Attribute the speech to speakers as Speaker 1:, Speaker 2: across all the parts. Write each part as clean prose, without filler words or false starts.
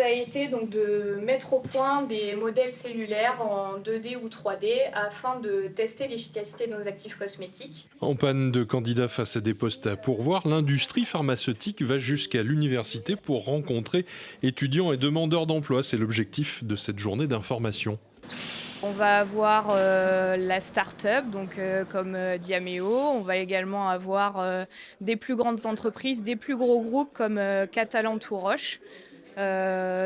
Speaker 1: Ça a été donc de mettre au point des modèles cellulaires en 2D ou 3D afin de tester l'efficacité de nos actifs cosmétiques.
Speaker 2: En panne de candidats face à des postes à pourvoir, l'industrie pharmaceutique va jusqu'à l'université pour rencontrer étudiants et demandeurs d'emploi. C'est l'objectif de cette journée d'information.
Speaker 1: On va avoir la start-up, donc comme Diameo. On va également avoir des plus grandes entreprises, des plus gros groupes comme Catalan ou Roche.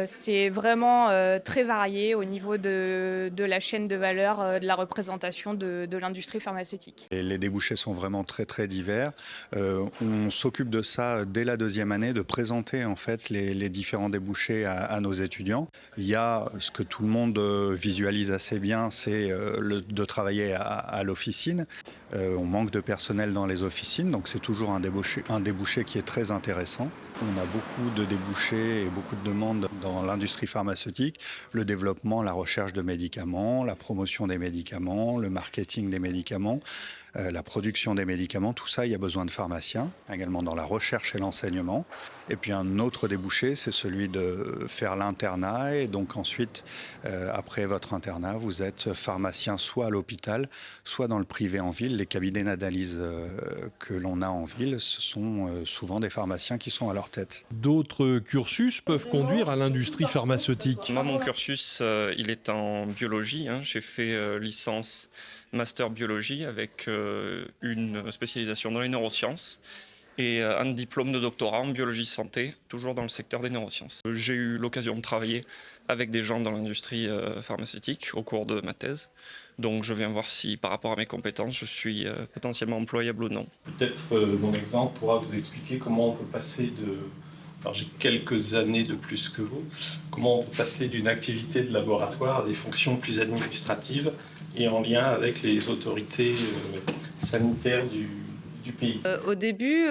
Speaker 1: C'est vraiment très varié au niveau de la chaîne de valeur de la représentation de l'industrie pharmaceutique.
Speaker 3: Et les débouchés sont vraiment très très divers. On s'occupe de ça dès la deuxième année, de présenter en fait les différents débouchés à nos étudiants. Il y a ce que tout le monde visualise assez bien, c'est de travailler à l'officine. On manque de personnel dans les officines, donc c'est toujours un débouché qui est très intéressant. On a beaucoup de débouchés et beaucoup de demandes dans l'industrie pharmaceutique, le développement, la recherche de médicaments, la promotion des médicaments, le marketing des médicaments, la production des médicaments, tout ça, il y a besoin de pharmaciens, également dans la recherche et l'enseignement. Et puis un autre débouché, c'est celui de faire l'internat. Et donc ensuite, après votre internat, vous êtes pharmacien soit à l'hôpital, soit dans le privé en ville. Les cabinets d'analyse que l'on a en ville, ce sont souvent des pharmaciens qui sont à leur tête.
Speaker 2: D'autres cursus peuvent conduire à l'industrie pharmaceutique.
Speaker 4: Moi, mon cursus, il est en biologie. J'ai fait licence, master biologie avec une spécialisation dans les neurosciences et un diplôme de doctorat en biologie santé, toujours dans le secteur des neurosciences. J'ai eu l'occasion de travailler avec des gens dans l'industrie pharmaceutique au cours de ma thèse. Donc je viens voir si par rapport à mes compétences, je suis potentiellement employable ou non.
Speaker 5: Peut-être mon exemple pourra vous expliquer comment on peut passer de... Alors j'ai quelques années de plus que vous. Comment on peut passer d'une activité de laboratoire à des fonctions plus administratives et en lien avec les autorités sanitaires du pays.
Speaker 6: Au début,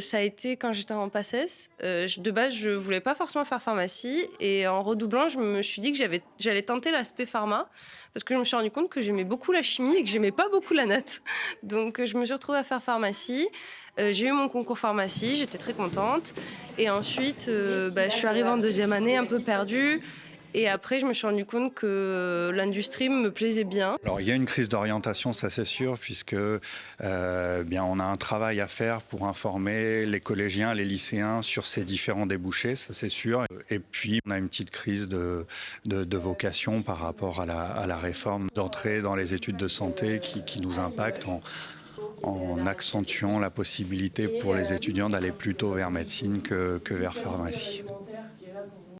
Speaker 6: ça a été quand j'étais en PACES. De base, je voulais pas forcément faire pharmacie. Et en redoublant, je me suis dit que j'allais tenter l'aspect pharma. Parce que je me suis rendu compte que j'aimais beaucoup la chimie et que j'aimais pas beaucoup la natte. Donc je me suis retrouvée à faire pharmacie. J'ai eu mon concours pharmacie, j'étais très contente. Et ensuite, je suis arrivée en deuxième année un peu perdue. Et après, je me suis rendu compte que l'industrie me plaisait bien.
Speaker 3: Alors, il y a une crise d'orientation, ça c'est sûr, puisque on a un travail à faire pour informer les collégiens, les lycéens sur ces différents débouchés, ça c'est sûr. Et puis, on a une petite crise de vocation par rapport à la réforme d'entrée dans les études de santé qui nous impacte en accentuant la possibilité pour les étudiants d'aller plutôt vers médecine que vers pharmacie.